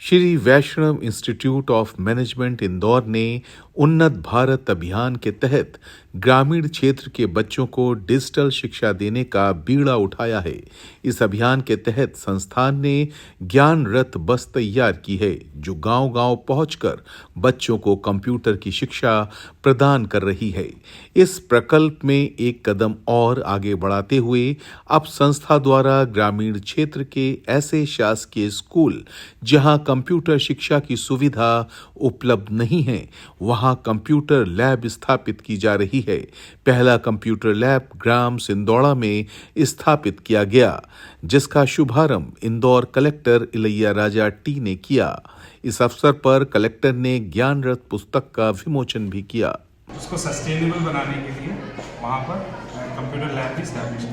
Shri Vaishnav institute of management Indore ने उन्नत भारत अभियान के तहत ग्रामीण क्षेत्र के बच्चों को डिजिटल शिक्षा देने का बीड़ा उठाया है। इस अभियान के तहत संस्थान ने ज्ञान रथ बस तैयार की है, जो गांव-गांव पहुंचकर बच्चों को कंप्यूटर की शिक्षा प्रदान कर रही है। इस प्रकल्प में एक कदम और आगे बढ़ाते हुए अब संस्था द्वारा ग्रामीण क्षेत्र के ऐसे शासकीय स्कूल जहां कंप्यूटर शिक्षा की सुविधा उपलब्ध नहीं है, वहां कंप्यूटर लैब स्थापित की जा रही है। पहला कंप्यूटर लैब ग्राम सिंदौड़ा में स्थापित किया गया, जिसका शुभारंभ इंदौर कलेक्टर इलैया राजा टी ने किया। इस अवसर पर कलेक्टर ने ज्ञान रथ पुस्तक का विमोचन भी किया। उसको सस्टेनेबल बनाने के लिए वहाँ पर कंप्यूटर लैब भी स्टैब्लिश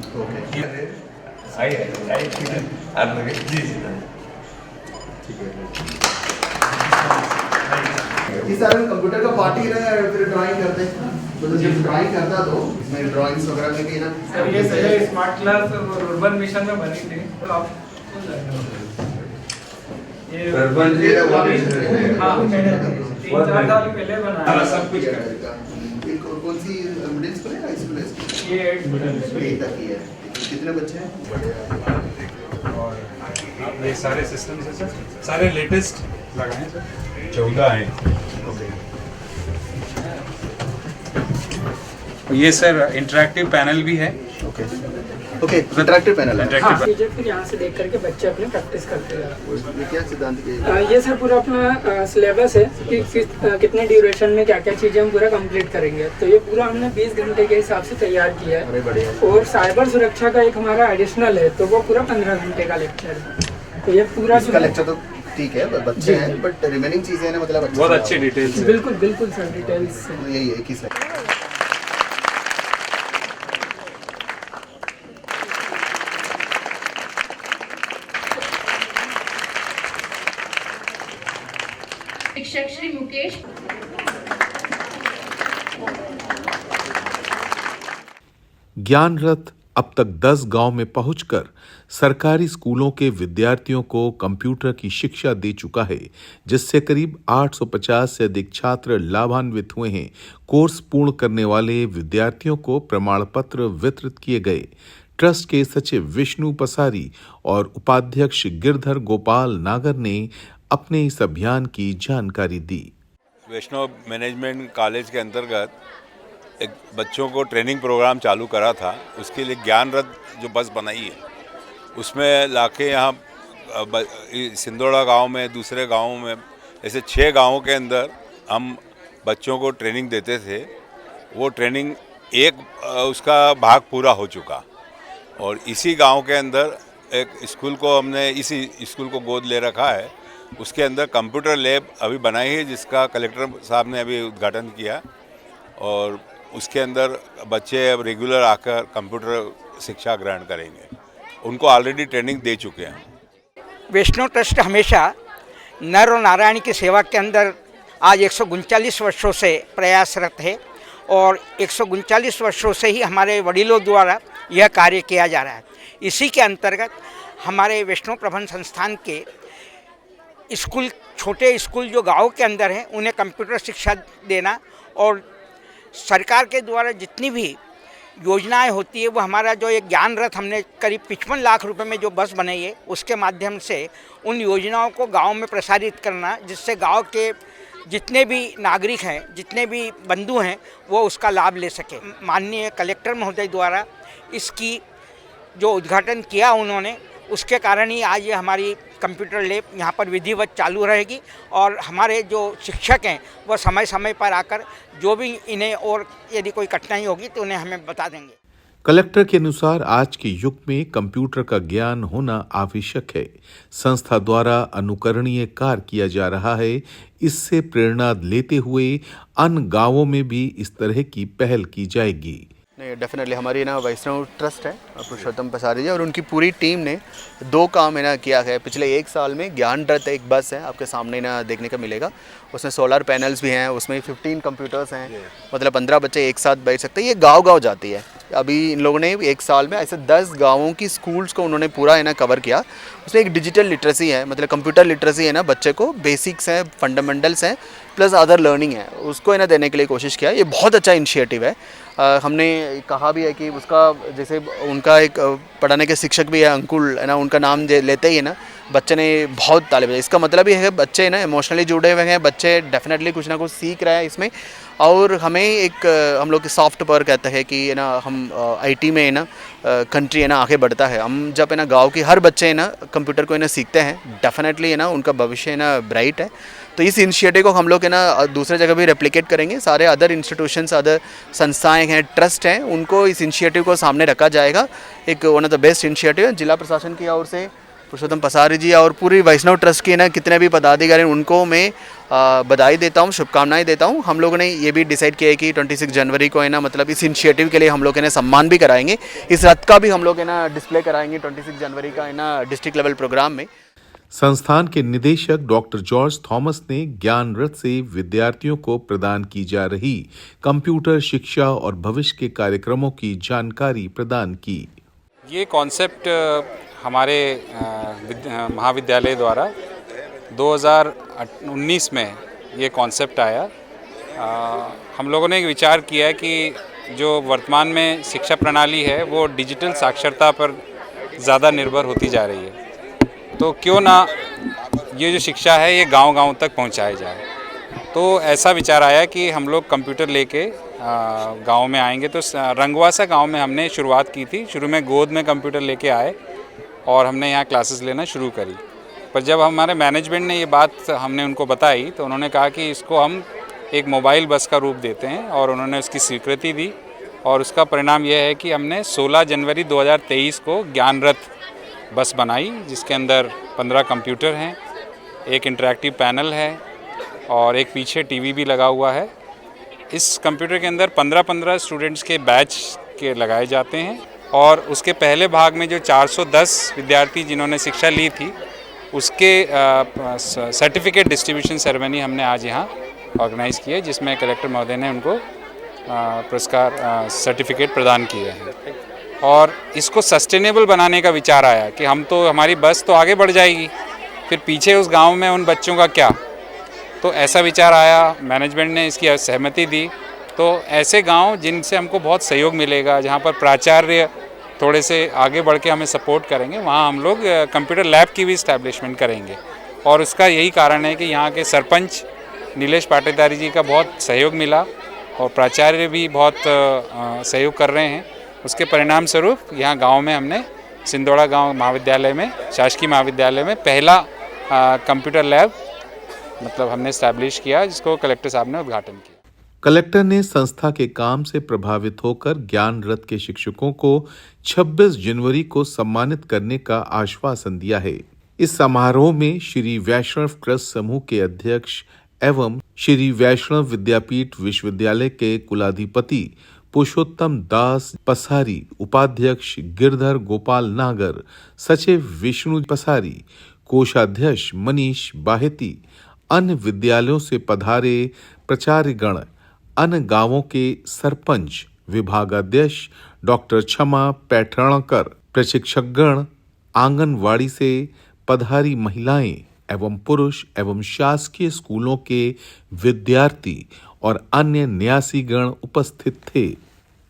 इस सारे में कंप्यूटर का पार्ट ही रहा है, फिर ड्राइंग करते हैं। तो जब ड्राइंग करता तो इसमें ड्राइंग्स वगैरह में भी ना सर ये सही स्मार्ट क्लास और अर्बन मिशन में बनी थी। ये अर्बन ये हाँ 3-4 साल पहले बनाया सब कुछ करेगा। कौन सी मिडिल स्कूल है, हाई स्कूल है? ये 8 तक ही है। कितने बच्चे हैं? और ये सारे सिस्टम्स हैं सर, सारे लेटेस्ट लगाए सर, 14 हैं। ये सर इंटरैक्टिव पैनल भी है। ओके इंटरैक्टिव पैनल है। टीचर फिर यहाँ से देख करके बच्चे अपने प्रैक्टिस करते हैं। ये क्या सिद्धांत के? ये सर पूरा अपना सिलेबस है कि कितने ड्यूरेशन में क्या क्या चीज़ें हम पूरा कंप्लीट करेंगे। तो ये पूरा हमने 20 घंटे के हिसाब से तैयार किया है। अरे बढ़िया। और साइबर सुरक्षा का एक हमारा एडिशनल है, तो वो पूरा 15 घंटे का लेक्चर है। तो ये पूरा इसका लेक्चर तो ठीक है, बच्चे हैं, बट रिमेनिंग चीजें ना मतलब बहुत अच्छे डिटेल्स है। बिल्कुल बिल्कुल सर डिटेल्स यही है कि सर शिक्षक श्री मुकेश। ज्ञान रथ अब तक 10 गांव में पहुंचकर सरकारी स्कूलों के विद्यार्थियों को कंप्यूटर की शिक्षा दे चुका है, जिससे करीब 850 से अधिक छात्र लाभान्वित हुए हैं। कोर्स पूर्ण करने वाले विद्यार्थियों को प्रमाण पत्र वितरित किए गए। ट्रस्ट के सचिव विष्णु पसारी और उपाध्यक्ष गिरधर गोपाल नागर ने अपने इस अभियान की जानकारी दी। वैष्णव मैनेजमेंट कॉलेज के अंतर्गत एक बच्चों को ट्रेनिंग प्रोग्राम चालू करा था। उसके लिए ज्ञान रथ जो बस बनाई है, उसमें लाके यहाँ सिंदौड़ा गांव में, दूसरे गांवों में, ऐसे 6 गांवों के अंदर हम बच्चों को ट्रेनिंग देते थे। वो ट्रेनिंग उसका भाग पूरा हो चुका और इसी गांव के अंदर एक स्कूल को हमने इसी स्कूल को गोद ले रखा है। उसके अंदर कंप्यूटर लैब अभी बनाई है, जिसका कलेक्टर साहब ने अभी उद्घाटन किया और उसके अंदर बच्चे अब रेगुलर आकर कंप्यूटर शिक्षा ग्रहण करेंगे। उनको ऑलरेडी ट्रेनिंग दे चुके हैं। वैष्णव ट्रस्ट हमेशा नर और नारायण की सेवा के अंदर आज 139 वर्षों से प्रयासरत है और 139 वर्षों से ही हमारे वडीलों द्वारा यह कार्य किया जा रहा है। इसी के अंतर्गत हमारे वैष्णव प्रबंध संस्थान के स्कूल, छोटे स्कूल जो गाँव के अंदर हैं, उन्हें कंप्यूटर शिक्षा देना और सरकार के द्वारा जितनी भी योजनाएं होती है, वो हमारा जो एक ज्ञान रथ हमने करीब 55 लाख रुपए में जो बस बनाई है, उसके माध्यम से उन योजनाओं को गांव में प्रसारित करना, जिससे गांव के जितने भी नागरिक हैं, जितने भी बंधु हैं, वो उसका लाभ ले सके। माननीय कलेक्टर महोदय द्वारा इसकी जो उद्घाटन किया उन्होंने, उसके कारण ही आज ये हमारी कंप्यूटर लैब यहाँ पर विधिवत चालू रहेगी और हमारे जो शिक्षक हैं वो समय समय पर आकर जो भी इन्हें और यदि कोई कठिनाई होगी तो उन्हें हमें बता देंगे। कलेक्टर के अनुसार आज के युग में कंप्यूटर का ज्ञान होना आवश्यक है। संस्था द्वारा अनुकरणीय कार्य किया जा रहा है। इससे प्रेरणा लेते हुए अन्य गांवों में भी इस तरह की पहल की जाएगी। नहीं, डेफिनेटली हमारी ना वैष्णव ट्रस्ट है, पुरुषोत्तम पसारी जी और उनकी पूरी टीम ने 2 काम है ना किया है। पिछले 1 साल में ज्ञान रथ एक बस है, आपके सामने ना देखने का मिलेगा। उसमें सोलर पैनल्स भी हैं, उसमें 15 कंप्यूटर्स हैं, मतलब 15 बच्चे एक साथ बैठ सकते हैं। ये गांव-गांव जाती है अभी इन लोगों ने एक साल में ऐसे 10 गाँवों की स्कूल्स को उन्होंने पूरा है ना कवर किया। उसमें एक डिजिटल लिटरेसी है, मतलब कंप्यूटर लिटरेसी है ना, बच्चे को बेसिक्स हैं, फंडामेंटल्स हैं, प्लस अदर लर्निंग है, उसको है ना देने के लिए कोशिश किया। ये बहुत अच्छा इनिशिएटिव है। हमने कहा भी है कि उसका जैसे उनका एक पढ़ाने के शिक्षक भी है अंकुल है ना, उनका नाम लेते ही है ना बच्चे ने बहुत तालिब है। इसका मतलब ये है बच्चे ना इमोशनली जुड़े हुए हैं, बच्चे डेफिनेटली कुछ ना कुछ सीख रहे हैं इसमें। और हमें एक हम लोग सॉफ्ट पावर कहते हैं कि है ना हम आईटी में है ना कंट्री है ना आगे बढ़ता है। हम जब है ना गांव के हर बच्चे है ना कंप्यूटर को है ना सीखते हैं, डेफिनेटली है ना उनका भविष्य है ना ब्राइट है। तो इस इनिशिएटिव को हम लोग है ना दूसरे जगह भी रेप्लिकेट करेंगे। सारे अदर इंस्टीट्यूशंस, अदर संस्थाएं हैं, ट्रस्ट हैं, उनको इस इनिशिएटिव को सामने रखा जाएगा। एक one of the best initiative है। जिला प्रशासन की ओर से पुरुषोत्तम पसारी जी और पूरी वैष्णव ट्रस्ट के ना कितने भी पदाधिकारी उनको मैं बधाई देता हूँ, शुभकामनाएं देता हूँ। हम लोगों ने ये भी डिसाइड किया है कि 26 जनवरी को है ना मतलब इस इनिशिएटिव के लिए हम लोग है ना सम्मान भी कराएंगे। इस रथ का भी हम लोग है ना डिस्प्ले कराएंगे 26 जनवरी का है ना डिस्ट्रिक्ट लेवल प्रोग्राम में। संस्थान के निदेशक डॉक्टर जॉर्ज थॉमस ने ज्ञान रथ से विद्यार्थियों को प्रदान की जा रही कंप्यूटर शिक्षा और भविष्य के कार्यक्रमों की जानकारी प्रदान की। ये कॉन्सेप्ट हमारे महाविद्यालय द्वारा 2019 में ये कॉन्सेप्ट आया। हम लोगों ने एक विचार किया है कि जो वर्तमान में शिक्षा प्रणाली है वो डिजिटल साक्षरता पर ज़्यादा निर्भर होती जा रही है, तो क्यों ना ये जो शिक्षा है ये गांव-गांव तक पहुंचाई जाए। तो ऐसा विचार आया कि हम लोग कंप्यूटर लेके गांव में आएंगे। तो रंगवासा गांव में हमने शुरुआत की थी। शुरू में गोद में कंप्यूटर लेके आए और हमने यहाँ क्लासेस लेना शुरू करी। पर जब हमारे मैनेजमेंट ने ये बात हमने उनको बताई तो उन्होंने कहा कि इसको हम एक मोबाइल बस का रूप देते हैं, और उन्होंने उसकी स्वीकृति दी। और उसका परिणाम यह है कि हमने 16 जनवरी 2023 को ज्ञान रथ बस बनाई, जिसके अंदर 15 कंप्यूटर हैं, एक इंटरैक्टिव पैनल है और एक पीछे टीवी भी लगा हुआ है। इस कंप्यूटर के अंदर 15-15 स्टूडेंट्स के बैच के लगाए जाते हैं, और उसके पहले भाग में जो 410 विद्यार्थी जिन्होंने शिक्षा ली थी उसके सर्टिफिकेट डिस्ट्रीब्यूशन सेरेमनी हमने आज यहाँ ऑर्गेनाइज़ की है, जिसमें कलेक्टर महोदय ने उनको पुरस्कार सर्टिफिकेट प्रदान किए हैं। और इसको सस्टेनेबल बनाने का विचार आया कि हम तो हमारी बस तो आगे बढ़ जाएगी, फिर पीछे उस गांव में उन बच्चों का क्या। तो ऐसा विचार आया, मैनेजमेंट ने इसकी सहमति दी। तो ऐसे गांव जिनसे हमको बहुत सहयोग मिलेगा, जहां पर प्राचार्य थोड़े से आगे बढ़ के हमें सपोर्ट करेंगे, वहां हम लोग कंप्यूटर लैब की भी इस्टेब्लिशमेंट करेंगे। और उसका यही कारण है कि यहाँ के सरपंच नीलेश पाटीदारी जी का बहुत सहयोग मिला और प्राचार्य भी बहुत सहयोग कर रहे हैं। उसके परिणाम स्वरूप यहाँ गांव में हमने सिंदोड़ा गांव महाविद्यालय में, शासकीय महाविद्यालय में पहला कंप्यूटर लैब मतलब हमने इस्टेब्लिश किया, जिसको कलेक्टर साहब ने उद्घाटन किया। कलेक्टर ने संस्था के काम से प्रभावित होकर ज्ञान रथ के शिक्षकों को 26 जनवरी को सम्मानित करने का आश्वासन दिया है। इस समारोह में श्री वैष्णव ट्रस्ट समूह के अध्यक्ष एवं श्री वैष्णव विद्यापीठ विश्वविद्यालय के कुलाधिपति पुरुषोत्तम दास पसारी, उपाध्यक्ष गिरधर गोपाल नागर, सचिव विष्णु पसारी, कोषाध्यक्ष मनीष बाहेती, अन्य विद्यालयों से पधारे प्राचार्यगण, अन्य गांवों के सरपंच, विभागाध्यक्ष डॉक्टर क्षमा पैठणकर, प्रशिक्षकगण, आंगनवाड़ी से पधारी महिलाएं एवं पुरुष एवं शासकीय स्कूलों के विद्यार्थी और अन्य न्यासीगण उपस्थित थे।